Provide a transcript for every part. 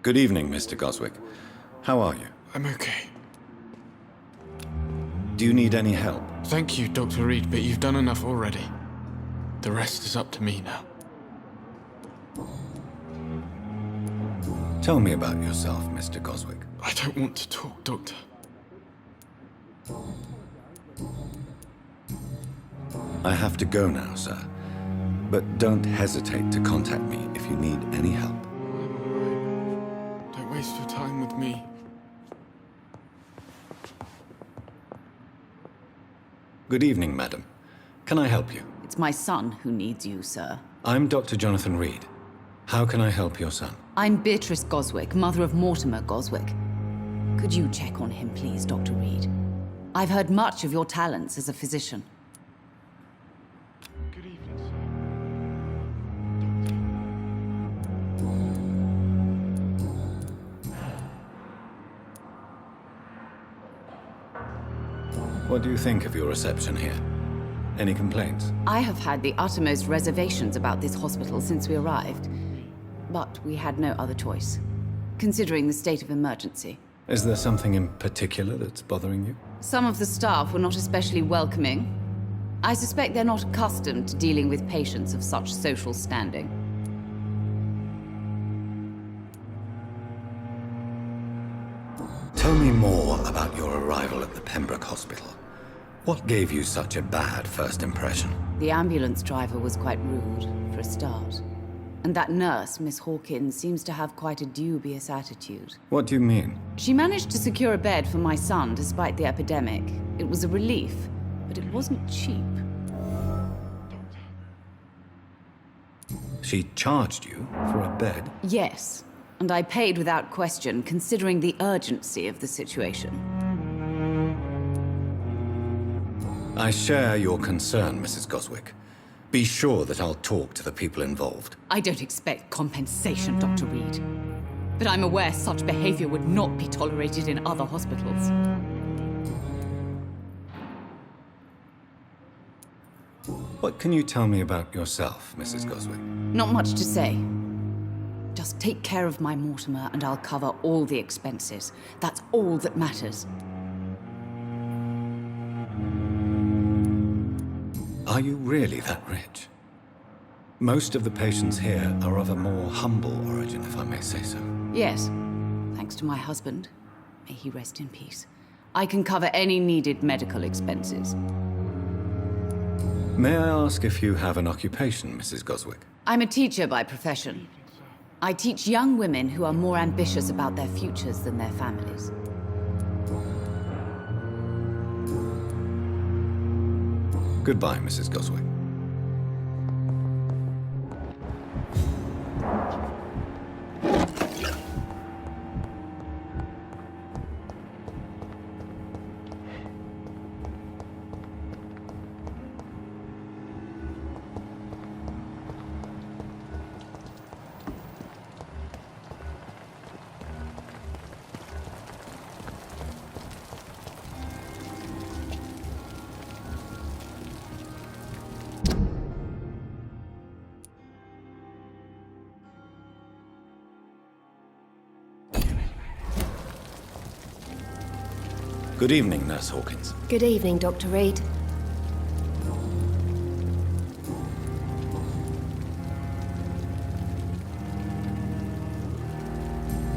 Good evening, Mr. Goswick. How are you? I'm okay. Do you need any help? Thank you, Dr. Reed, but you've done enough already. The rest is up to me now. Tell me about yourself, Mr. Goswick. I don't want to talk, Doctor. I have to go now, sir. But don't hesitate to contact me if you need any help. I'm alright. Don't waste your time with me. Good evening, madam. Can I help you? It's my son who needs you, sir. I'm Dr. Jonathan Reed. How can I help your son? I'm Beatrice Goswick, mother of Mortimer Goswick. Could you check on him, please, Dr. Reed? I've heard much of your talents as a physician. Good evening, sir. What do you think of your reception here? Any complaints? I have had the uttermost reservations about this hospital since we arrived. But we had no other choice, considering the state of emergency. Is there something in particular that's bothering you? Some of the staff were not especially welcoming. I suspect they're not accustomed to dealing with patients of such social standing. Tell me more about your arrival at the Pembroke Hospital. What gave you such a bad first impression? The ambulance driver was quite rude, for a start. And that nurse, Miss Hawkins, seems to have quite a dubious attitude. What do you mean? She managed to secure a bed for my son despite the epidemic. It was a relief, but it wasn't cheap. She charged you for a bed? Yes, and I paid without question, considering the urgency of the situation. I share your concern, Mrs. Goswick. Be sure that I'll talk to the people involved. I don't expect compensation, Dr. Reed. But I'm aware such behavior would not be tolerated in other hospitals. What can you tell me about yourself, Mrs. Goswick? Not much to say. Just take care of my Mortimer and I'll cover all the expenses. That's all that matters. Are you really that rich? Most of the patients here are of a more humble origin, if I may say so. Yes, thanks to my husband. May he rest in peace. I can cover any needed medical expenses. May I ask if you have an occupation, Mrs. Goswick? I'm a teacher by profession. I teach young women who are more ambitious about their futures than their families. Goodbye, Mrs. Goswick. Good evening, Nurse Hawkins. Good evening, Dr. Reed.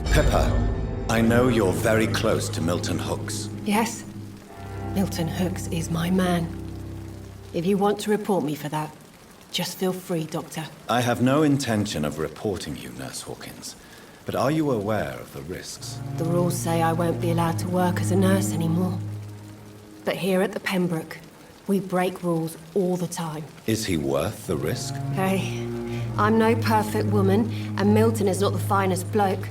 Pepper, I know you're very close to Milton Hooks. Yes? Milton Hooks is my man. If you want to report me for that, just feel free, Doctor. I have no intention of reporting you, Nurse Hawkins. But are you aware of the risks? The rules say I won't be allowed to work as a nurse anymore. But here at the Pembroke, we break rules all the time. Is he worth the risk? Hey, I'm no perfect woman, and Milton is not the finest bloke.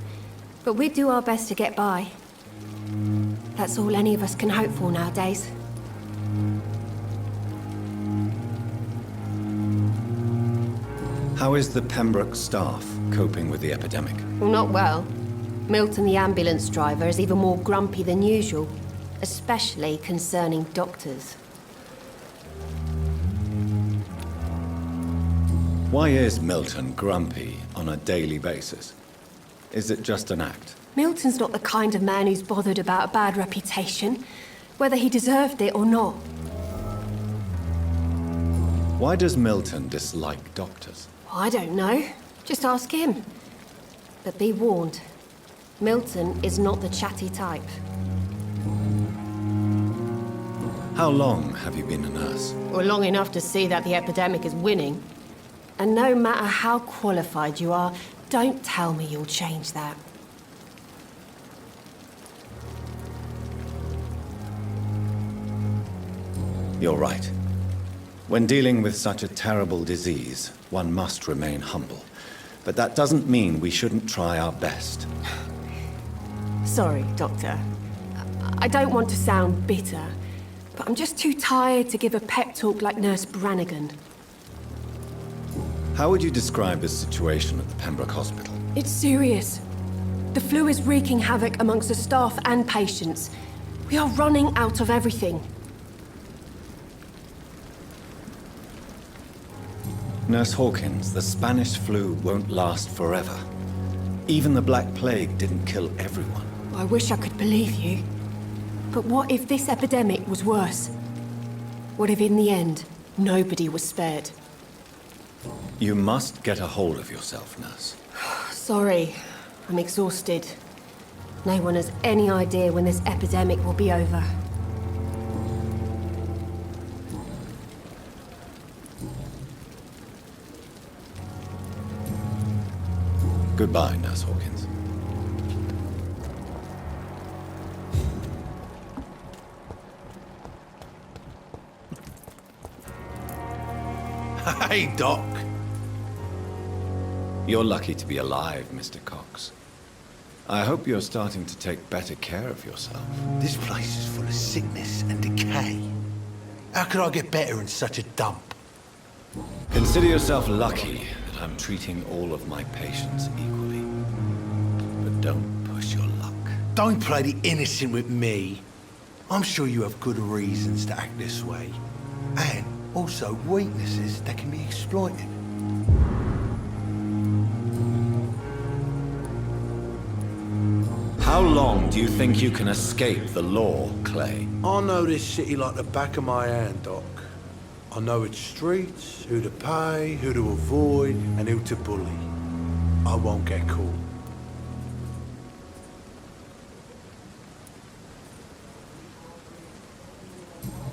But we do our best to get by. That's all any of us can hope for nowadays. How is the Pembroke staff coping with the epidemic? Well, not well. Milton, the ambulance driver, is even more grumpy than usual, especially concerning doctors. Why is Milton grumpy on a daily basis? Is it just an act? Milton's not the kind of man who's bothered about a bad reputation, whether he deserved it or not. Why does Milton dislike doctors? I don't know. Just ask him. But be warned, Milton is not the chatty type. How long have you been a nurse? Or long enough to see that the epidemic is winning. And no matter how qualified you are, don't tell me you'll change that. You're right. When dealing with such a terrible disease, one must remain humble. But that doesn't mean we shouldn't try our best. Sorry, Doctor. I don't want to sound bitter, but I'm just too tired to give a pep talk like Nurse Brannigan. How would you describe the situation at the Pembroke Hospital? It's serious. The flu is wreaking havoc amongst the staff and patients. We are running out of everything. Nurse Hawkins, the Spanish flu won't last forever. Even the Black Plague didn't kill everyone. I wish I could believe you. But what if this epidemic was worse? What if in the end, nobody was spared? You must get a hold of yourself, nurse. Sorry, I'm exhausted. No one has any idea when this epidemic will be over. Goodbye, Nurse Hawkins. Hey, Doc. You're lucky to be alive, Mr. Cox. I hope you're starting to take better care of yourself. This place is full of sickness and decay. How could I get better in such a dump? Consider yourself lucky that I'm treating all of my patients equally. But don't push your luck. Don't play the innocent with me. I'm sure you have good reasons to act this way. And also weaknesses that can be exploited. How long do you think you can escape the law, Clay? I know this city like the back of my hand, Doc. I know its streets, who to pay, who to avoid, and who to bully. I won't get caught.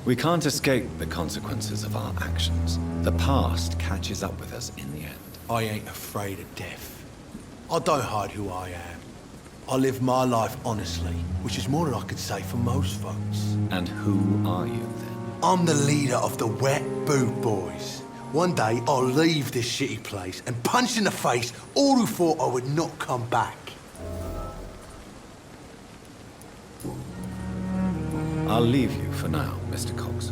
We can't escape the consequences of our actions. The past catches up with us in the end. I ain't afraid of death. I don't hide who I am. I live my life honestly, which is more than I could say for most folks. And who are you, then? I'm the leader of the Wet Boot Boys. One day, I'll leave this shitty place and punch in the face all who thought I would not come back. I'll leave you for now, Mr. Cox.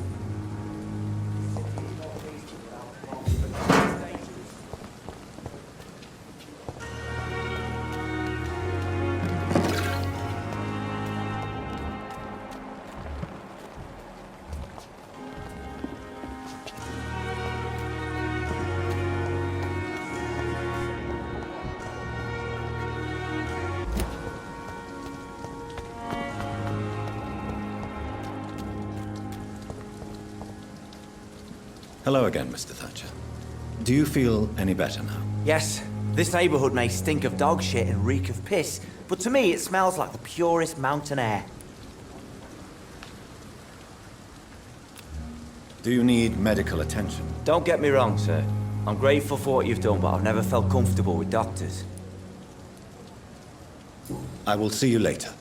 Hello again, Mr. Thatcher. Do you feel any better now? Yes, this neighborhood may stink of dog shit and reek of piss, but to me it smells like the purest mountain air. Do you need medical attention? Don't get me wrong, sir. I'm grateful for what you've done, but I've never felt comfortable with doctors. I will see you later.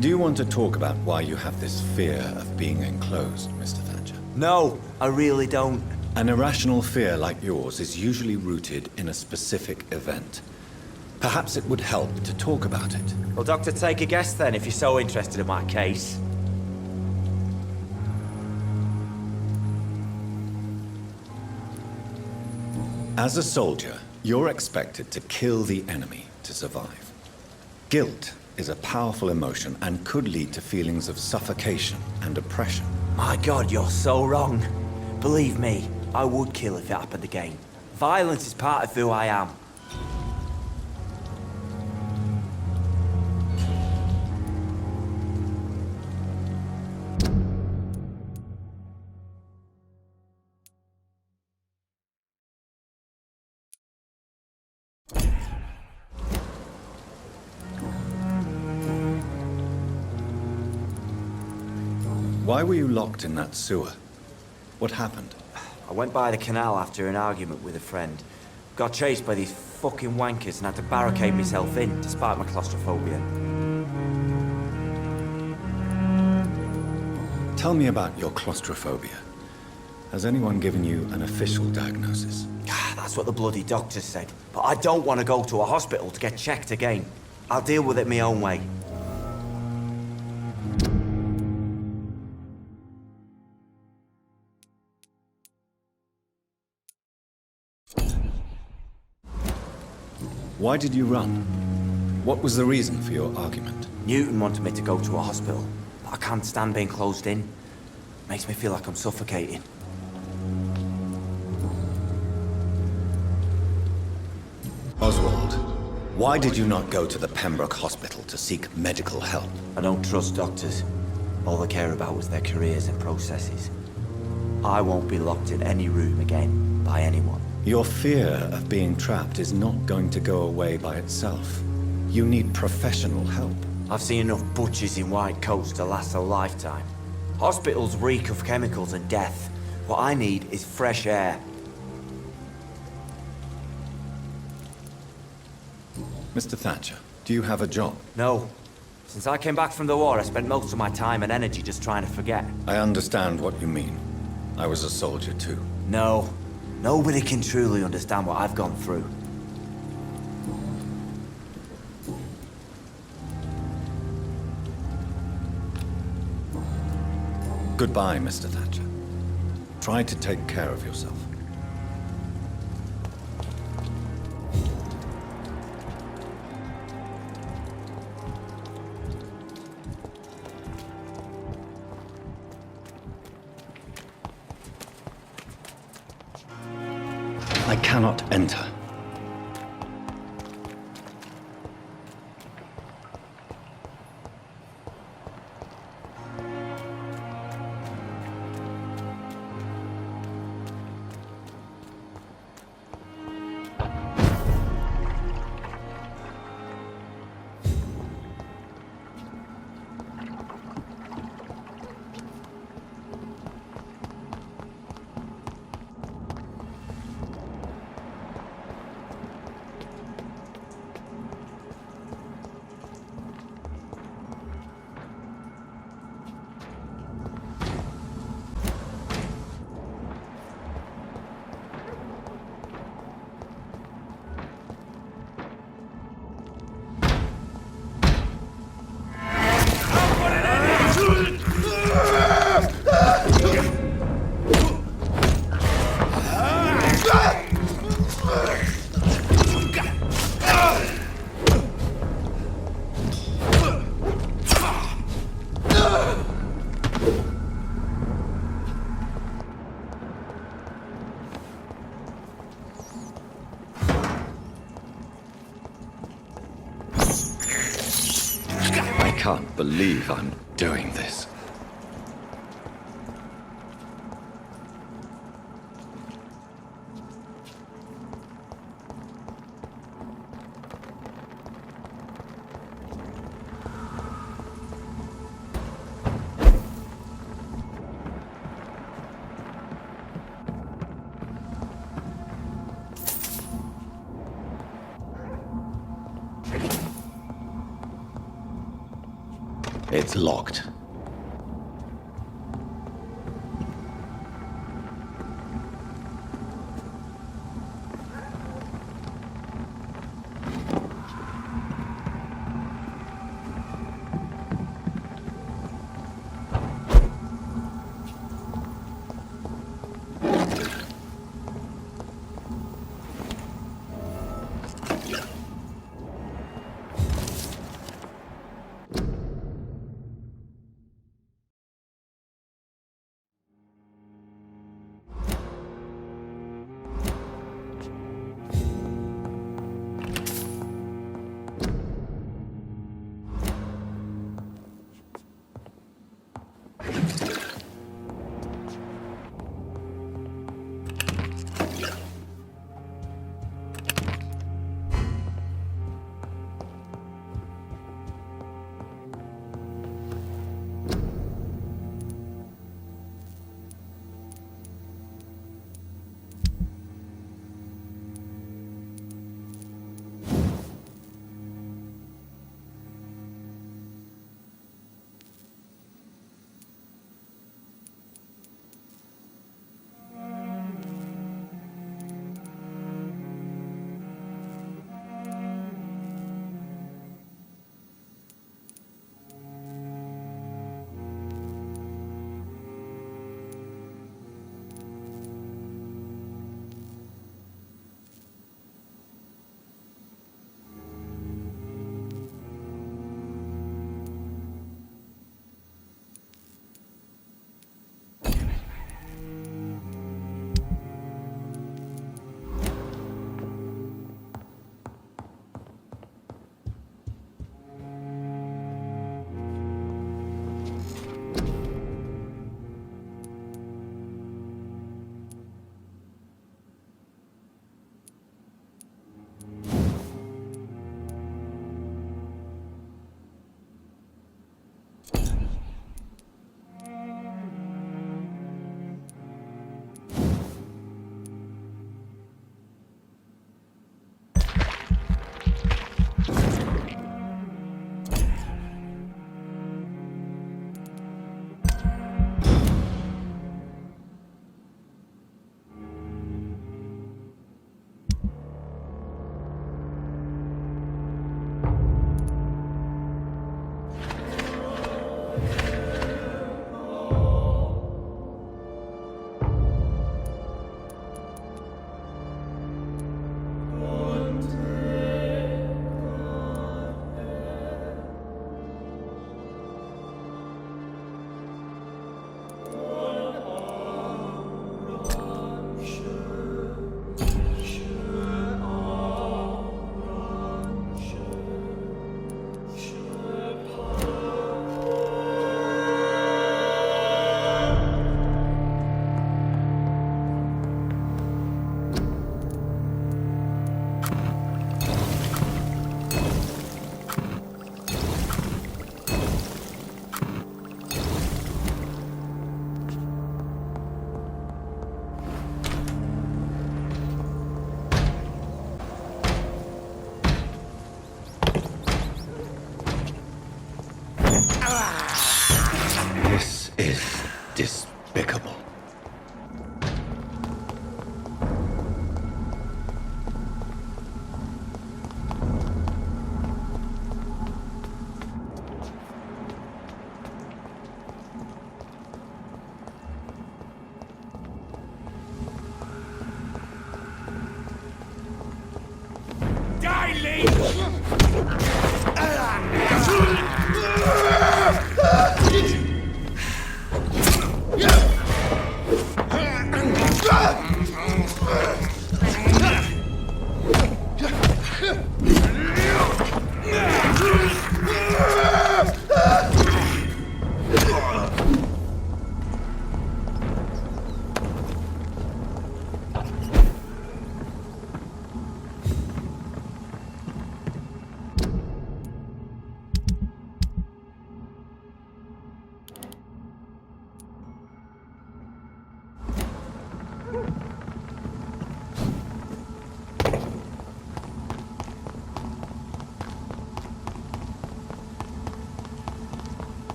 Do you want to talk about why you have this fear of being enclosed, Mr. Thatcher? No, I really don't. An irrational fear like yours is usually rooted in a specific event. Perhaps it would help to talk about it. Well, Doctor, take a guess then, if you're so interested in my case. As a soldier, you're expected to kill the enemy to survive. Guilt is a powerful emotion and could lead to feelings of suffocation and oppression. My God, you're so wrong. Believe me, I would kill if it happened again. Violence is part of who I am. Why were you locked in that sewer? What happened? I went by the canal after an argument with a friend. Got chased by these fucking wankers and had to barricade myself in, despite my claustrophobia. Tell me about your claustrophobia. Has anyone given you an official diagnosis? That's what the bloody doctor said. But I don't want to go to a hospital to get checked again. I'll deal with it my own way. Why did you run? What was the reason for your argument? Newton wanted me to go to a hospital, but I can't stand being closed in. Makes me feel like I'm suffocating. Oswald, why did you not go to the Pembroke Hospital to seek medical help? I don't trust doctors. All they care about was their careers and processes. I won't be locked in any room again by anyone. Your fear of being trapped is not going to go away by itself. You need professional help. I've seen enough butchers in white coats to last a lifetime. Hospitals reek of chemicals and death. What I need is fresh air. Mr. Thatcher, do you have a job? No. Since I came back from the war, I spent most of my time and energy just trying to forget. I understand what you mean. I was a soldier too. No. Nobody can truly understand what I've gone through. Goodbye, Mr. Thatcher. Try to take care of yourself. I cannot enter. I can't believe I'm doing this. It's locked.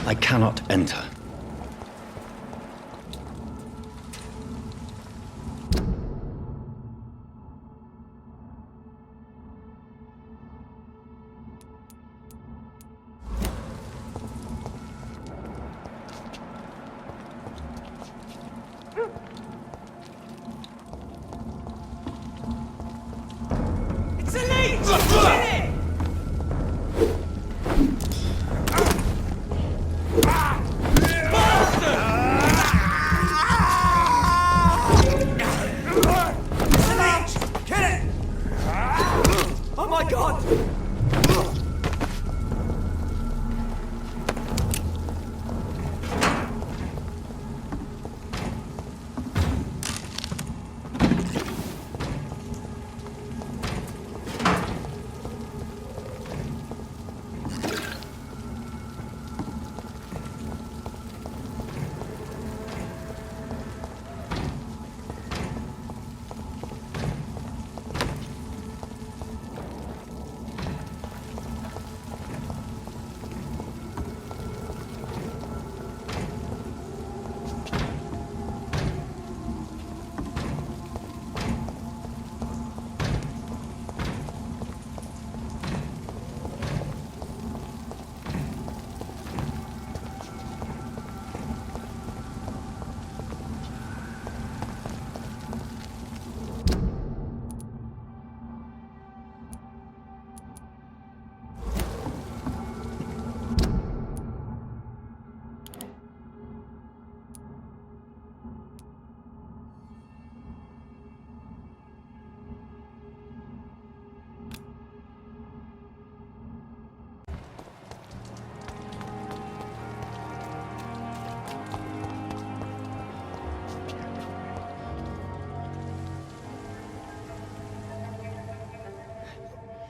I cannot enter.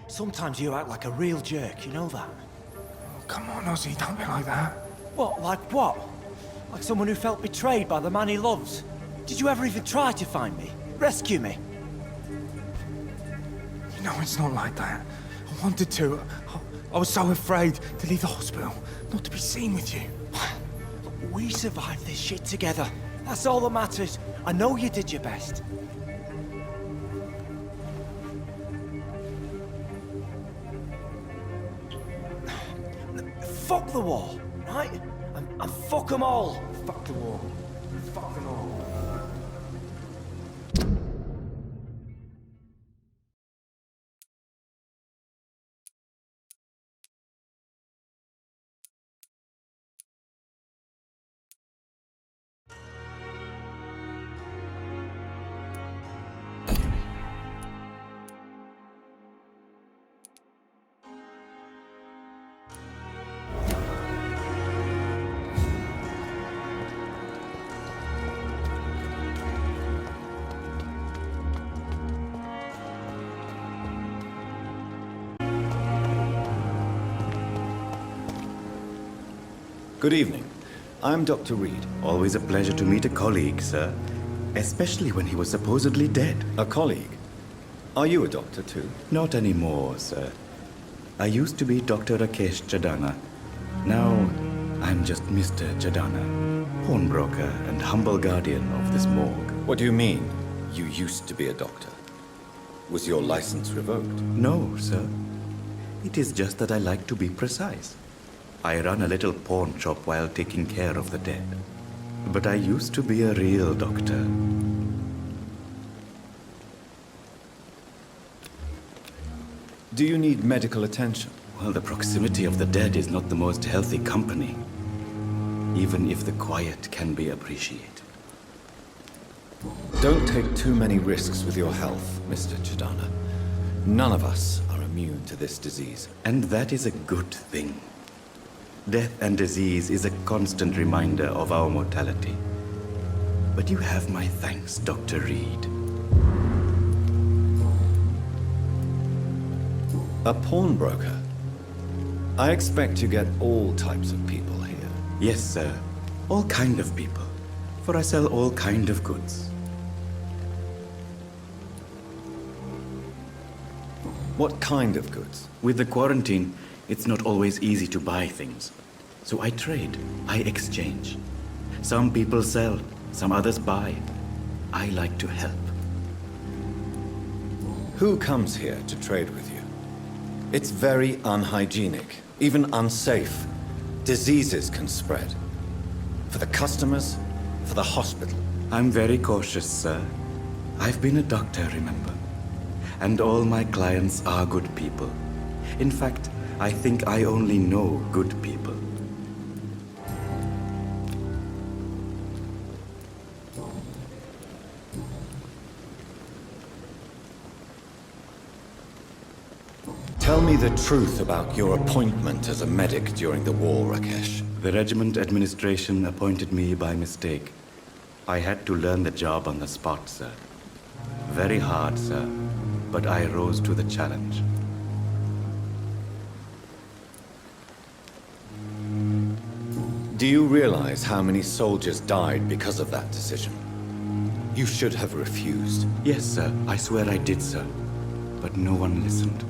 Sometimes you act like a real jerk, you know that? Oh, come on, Ozzy, don't be like that. What, like what? Like someone who felt betrayed by the man he loves? Did you ever even try to find me? Rescue me? You know, it's not like that. I wanted to. I was so afraid to leave the hospital, not to be seen with you. We survived this shit together. That's all that matters. I know you did your best. Fuck the war, right? And fuck them all. Fuck the war. Fuck them all. Good evening. I'm Dr. Reed. Always a pleasure to meet a colleague, sir. Especially when he was supposedly dead. A colleague. Are you a doctor too? Not anymore, sir. I used to be Dr. Rakesh Chadana. Now, I'm just Mr. Chadana, pawnbroker and humble guardian of this morgue. What do you mean, you used to be a doctor? Was your license revoked? No, sir. It is just that I like to be precise. I run a little pawn shop while taking care of the dead. But I used to be a real doctor. Do you need medical attention? Well, the proximity of the dead is not the most healthy company, even if the quiet can be appreciated. Don't take too many risks with your health, Mr. Chadana. None of us are immune to this disease. And that is a good thing. Death and disease is a constant reminder of our mortality. But you have my thanks, Dr. Reed. A pawnbroker? I expect you get all types of people here. Yes, sir. All kind of people. For I sell all kind of goods. What kind of goods? With the quarantine, it's not always easy to buy things. So I trade, I exchange. Some people sell, some others buy. I like to help. Who comes here to trade with you? It's very unhygienic, even unsafe. Diseases can spread. For the customers, for the hospital. I'm very cautious, sir. I've been a doctor, remember? And all my clients are good people. In fact, I think I only know good people. Tell me the truth about your appointment as a medic during the war, Rakesh. The regiment administration appointed me by mistake. I had to learn the job on the spot, sir. Very hard, sir, but I rose to the challenge. Do you realize how many soldiers died because of that decision? You should have refused. Yes, sir, I swear I did, sir. But no one listened.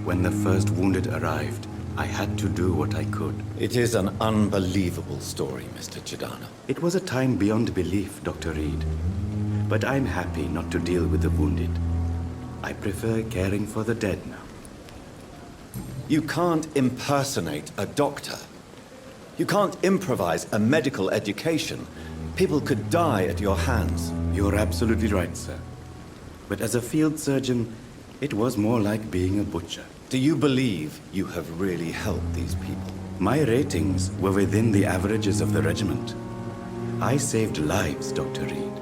When the first wounded arrived, I had to do what I could. It is an unbelievable story, Mr. Chadana. It was a time beyond belief, Dr. Reed. But I'm happy not to deal with the wounded. I prefer caring for the dead now. You can't impersonate a doctor. You can't improvise a medical education. People could die at your hands. You're absolutely right, sir. But as a field surgeon, it was more like being a butcher. Do you believe you have really helped these people? My ratings were within the averages of the regiment. I saved lives, Dr. Reed.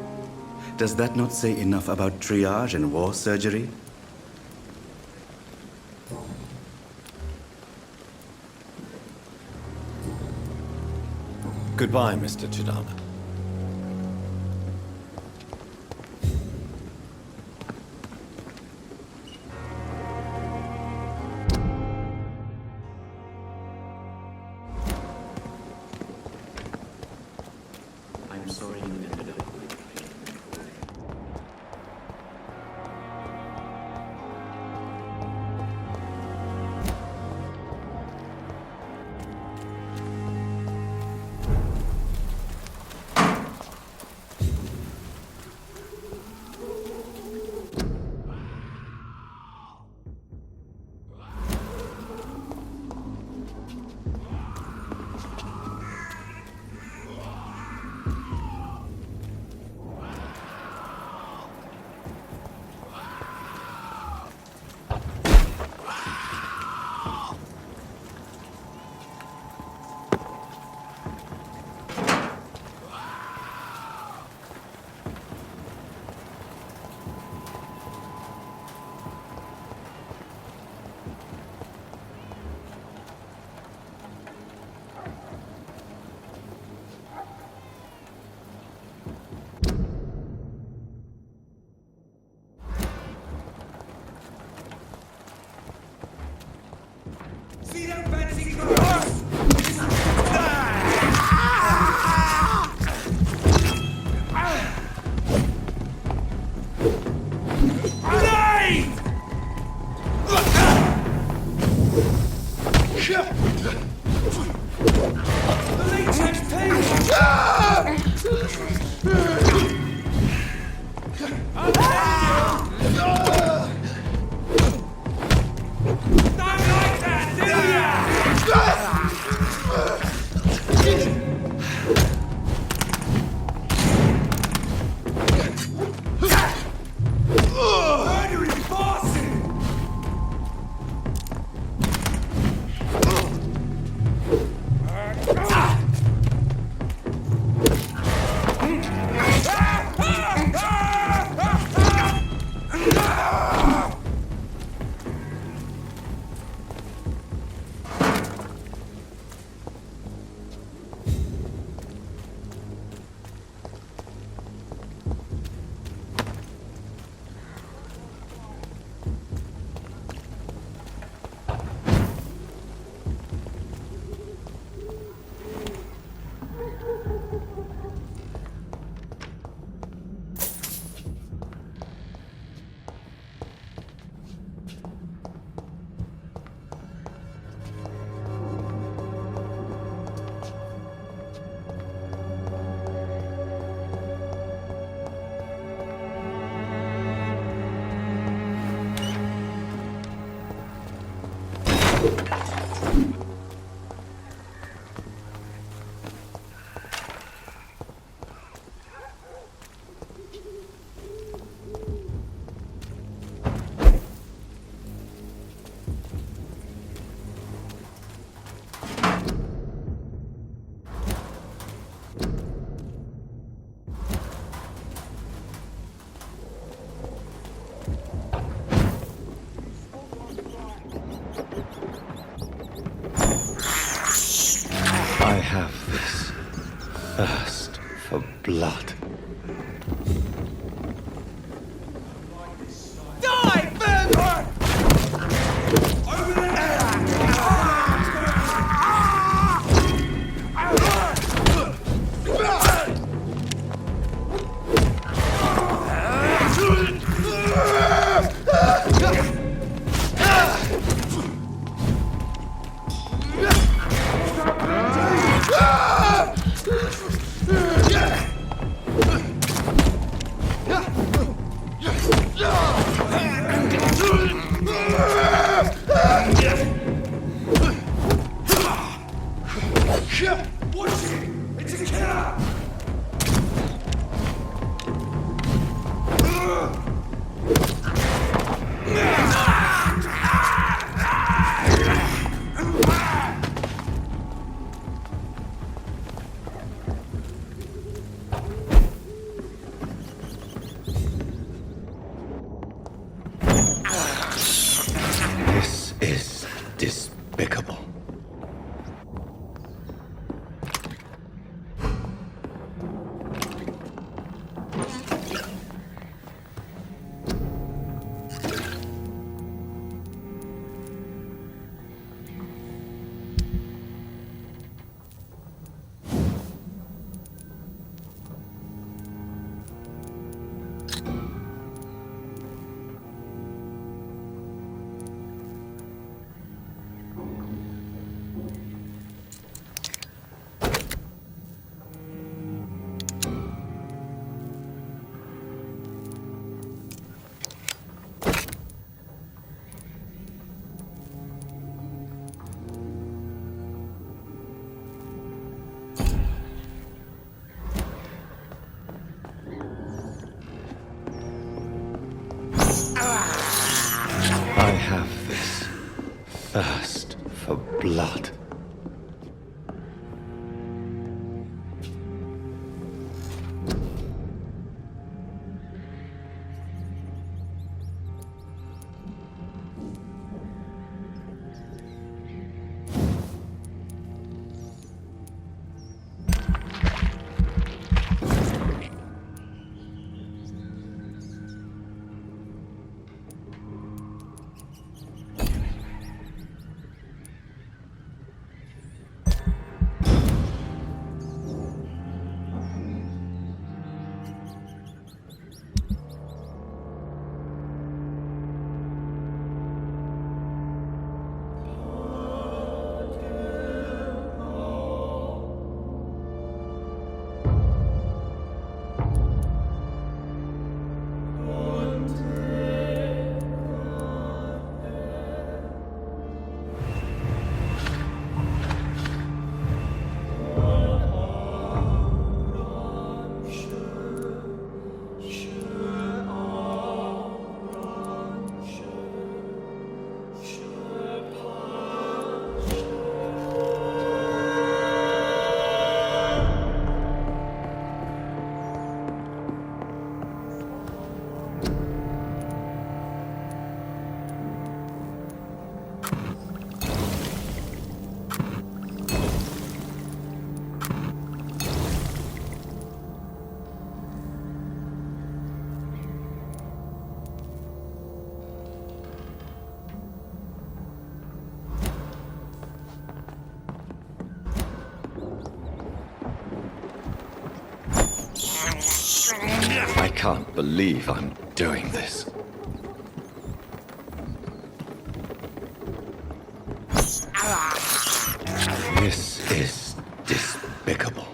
Does that not say enough about triage and war surgery? Goodbye, Mr. Chadana. I'm sorry you ended up. I have this thirst for blood. Die, Vampyr! This is despicable. I have this thirst for blood. I can't believe I'm doing this. This is despicable.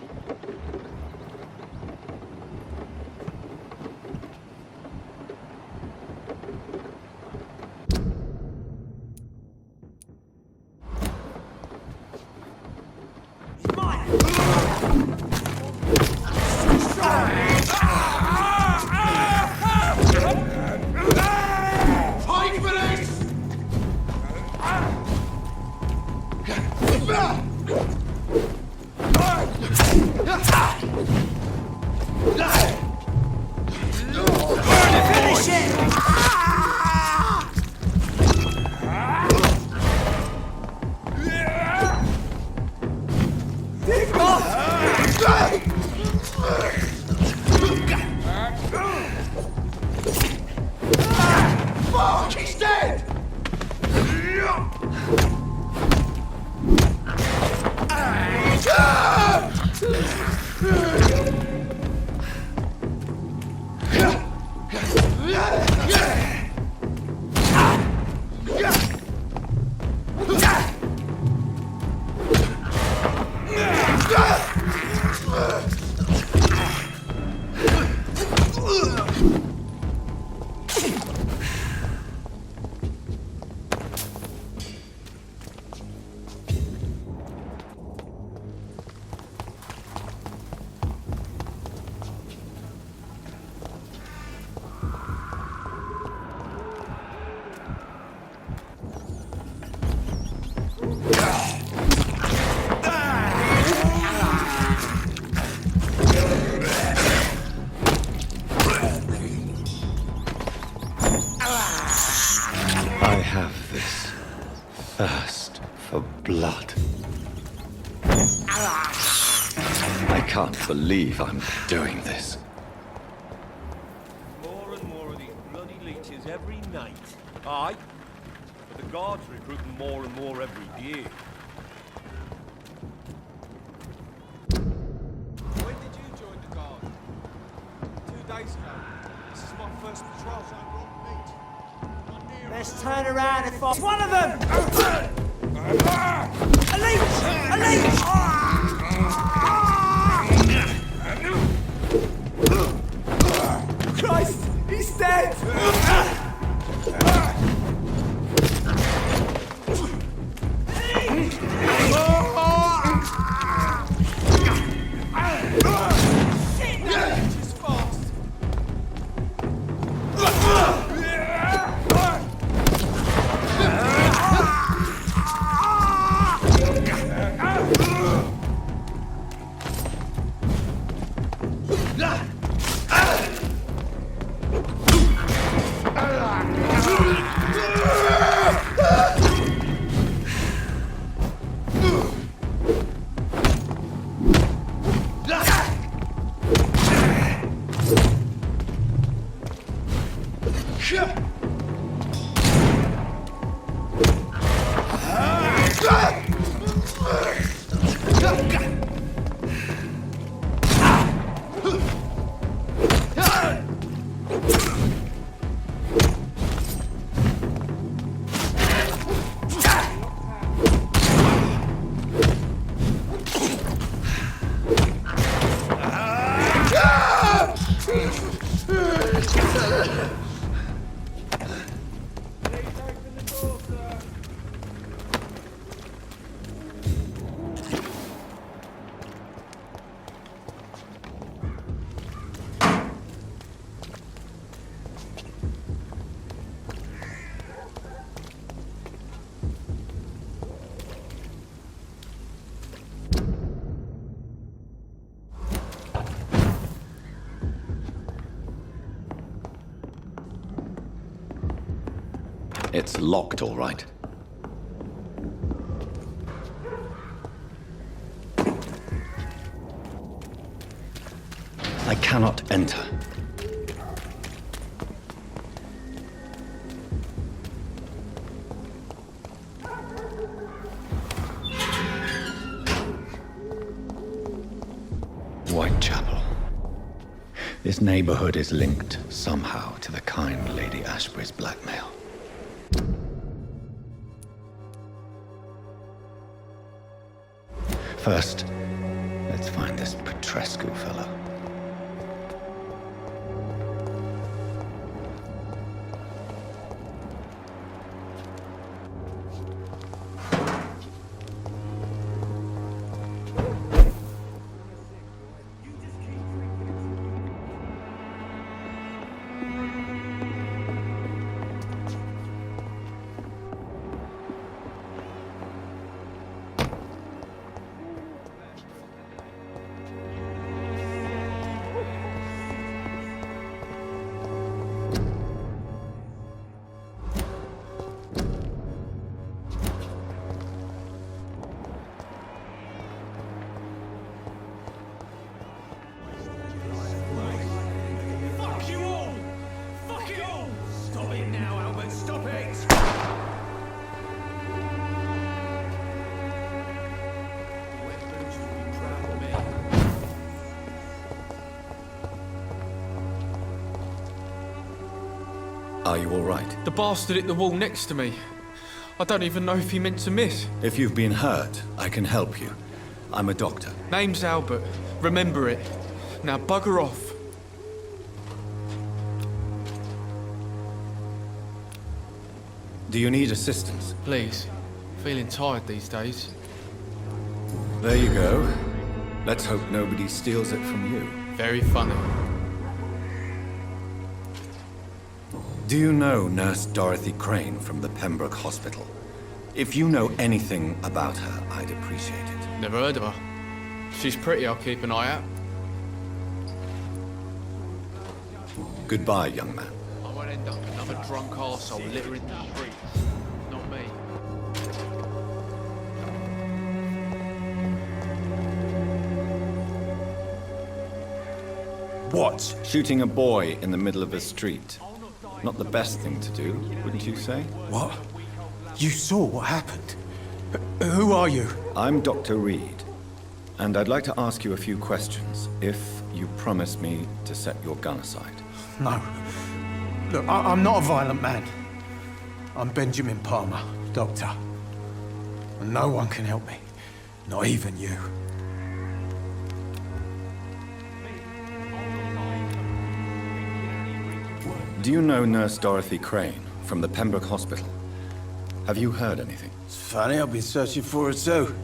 I have this thirst for blood. I can't believe I'm doing this. More and more of these bloody leeches every night. Aye, but the guards are recruiting more and more every year. When did you join the guard? 2 days ago. This is my first patrol. Let's turn around and fight. It's one of them! A leech! A leech! Christ! He's dead! It's locked, all right. I cannot enter. Whitechapel. This neighborhood is linked somehow to the kind Lady Ashbury's blackmail. First, let's find this Petrescu fellow. Are you all right? The bastard hit the wall next to me. I don't even know if he meant to miss. If you've been hurt, I can help you. I'm a doctor. Name's Albert. Remember it. Now bugger off. Do you need assistance? Please. Feeling tired these days. There you go. Let's hope nobody steals it from you. Very funny. Do you know Nurse Dorothy Crane from the Pembroke Hospital? If you know anything about her, I'd appreciate it. Never heard of her. She's pretty, I'll keep an eye out. Goodbye, young man. I won't end up another drunk arsehole littering the streets. Not me. What? Shooting a boy in the middle of a street. Not the best thing to do, wouldn't you say? What? You saw what happened? Who are you? I'm Dr. Reed, and I'd like to ask you a few questions, if you promise me to set your gun aside. No. Look, I'm not a violent man. I'm Benjamin Palmer, doctor. And no one can help me. Not even you. Do you know Nurse Dorothy Crane from the Pembroke Hospital? Have you heard anything? It's funny, I've been searching for her too.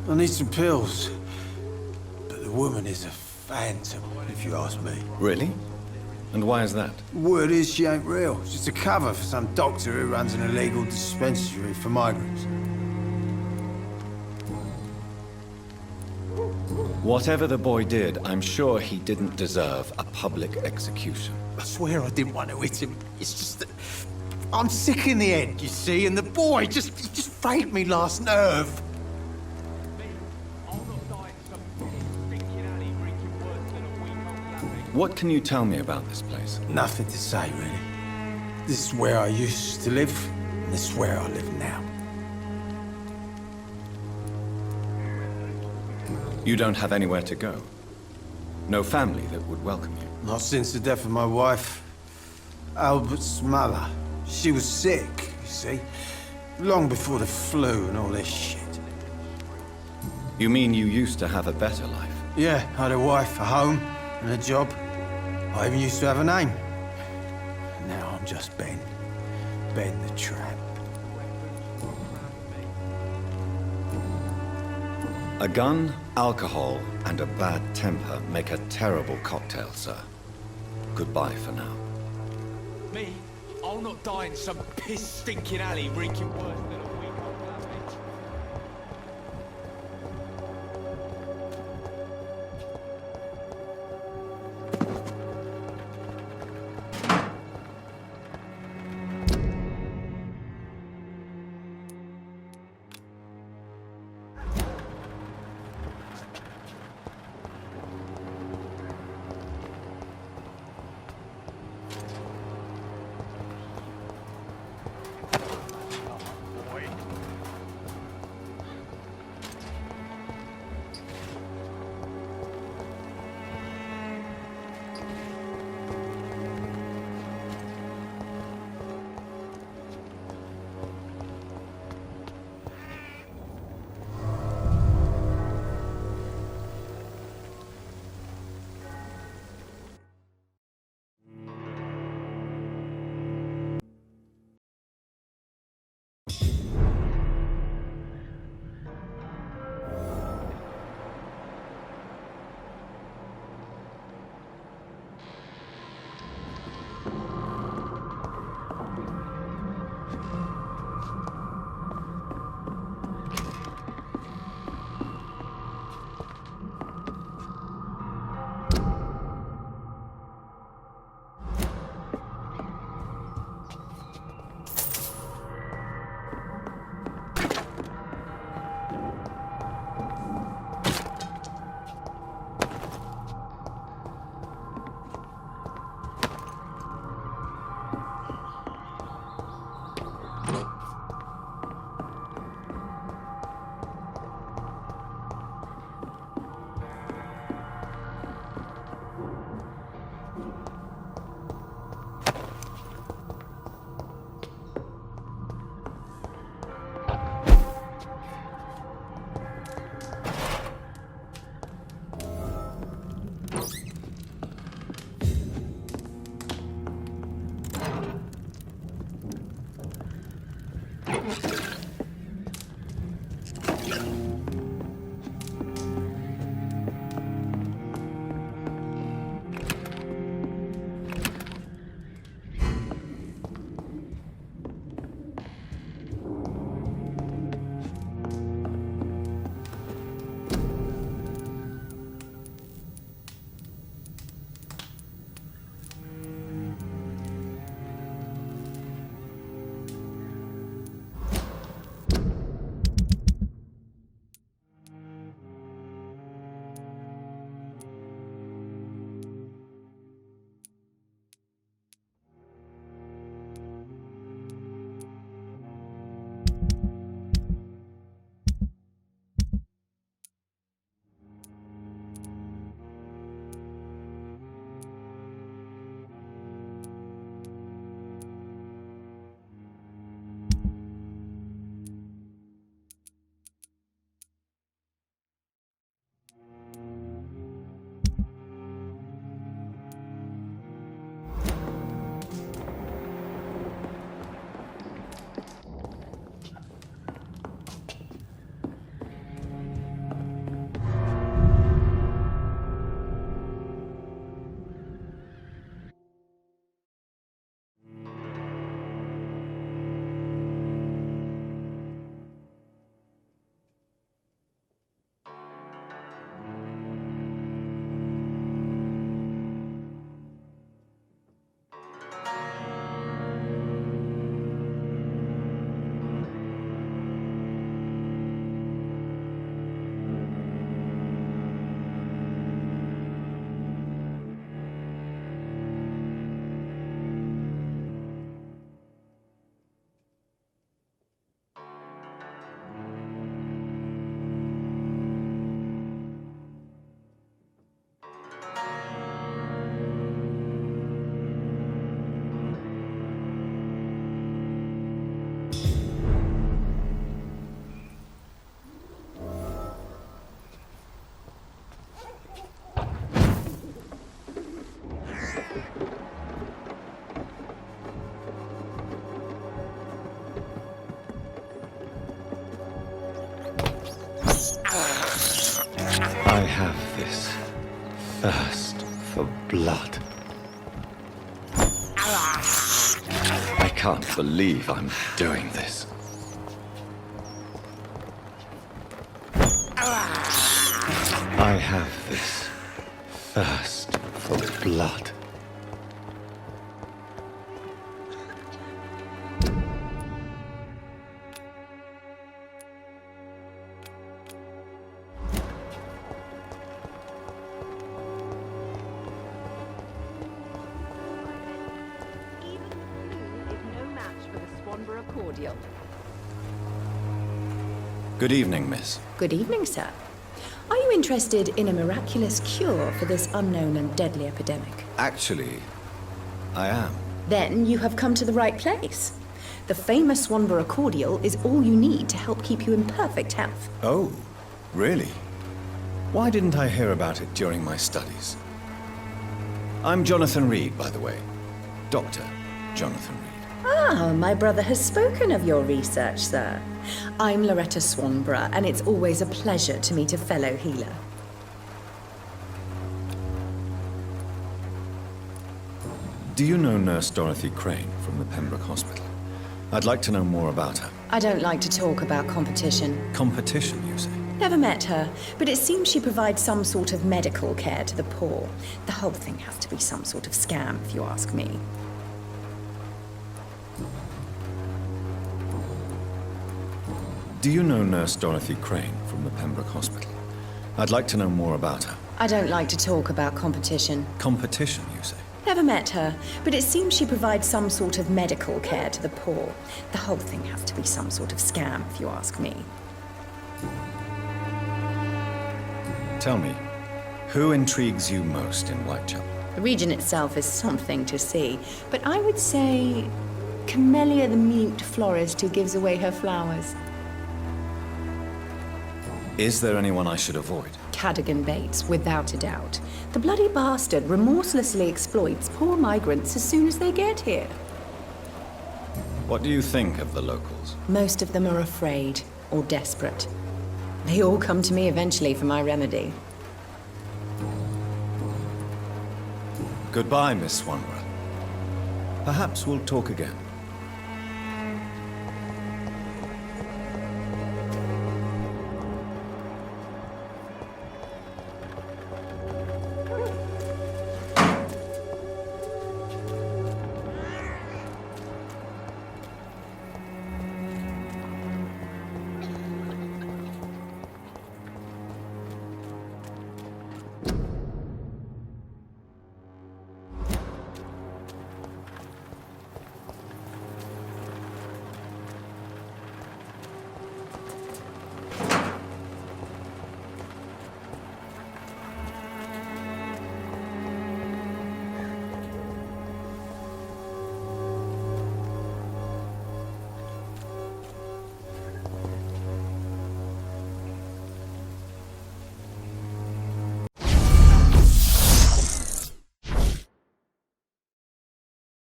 I need some pills. But the woman is a phantom, if you ask me. Really? And why is that? Word is she ain't real. It's just a cover for some doctor who runs an illegal dispensary for migrants. Whatever the boy did, I'm sure he didn't deserve a public execution. I swear I didn't want to hit him. It's just that I'm sick in the head, you see, and the boy he just frayed me last nerve. What can you tell me about this place? Nothing to say, really. This is where I used to live, and this is where I live now. You don't have anywhere to go? No family that would welcome you? Not since the death of my wife, Albert's mother. She was sick, you see. Long before the flu and all this shit. You mean you used to have a better life? Yeah, I had a wife, a home, and a job. I even used to have a name. Now I'm just Ben. Ben the Tramp. A gun, alcohol, and a bad temper make a terrible cocktail, sir. Goodbye for now. Me? I'll not die in some piss-stinking alley reeking worse than a week-old lamb. I have this thirst for blood. I can't believe I'm doing this. I have this thirst for blood. Good evening, miss. Good evening, sir. Are you interested in a miraculous cure for this unknown and deadly epidemic? Actually, I am. Then you have come to the right place. The famous Swanborough cordial is all you need to help keep you in perfect health. Oh, really? Why didn't I hear about it during my studies? I'm Jonathan Reed, by the way. Dr. Jonathan Reed. Ah, my brother has spoken of your research, sir. I'm Loretta Swanborough, and it's always a pleasure to meet a fellow healer. Do you know Nurse Dorothy Crane from the Pembroke Hospital? I'd like to know more about her. I don't like to talk about competition. Competition, you say? Never met her, but it seems she provides some sort of medical care to the poor. The whole thing has to be some sort of scam, if you ask me. Do you know Nurse Dorothy Crane from the Pembroke Hospital? I'd like to know more about her. I don't like to talk about competition. Competition, you say? Never met her, but it seems she provides some sort of medical care to the poor. The whole thing has to be some sort of scam, if you ask me. Tell me, who intrigues you most in Whitechapel? The region itself is something to see, but I would say Camellia the mute florist who gives away her flowers. Is there anyone I should avoid? Cadogan Bates, without a doubt. The bloody bastard remorselessly exploits poor migrants as soon as they get here. What do you think of the locals? Most of them are afraid or desperate. They all come to me eventually for my remedy. Goodbye, Miss Swanborough. Perhaps we'll talk again.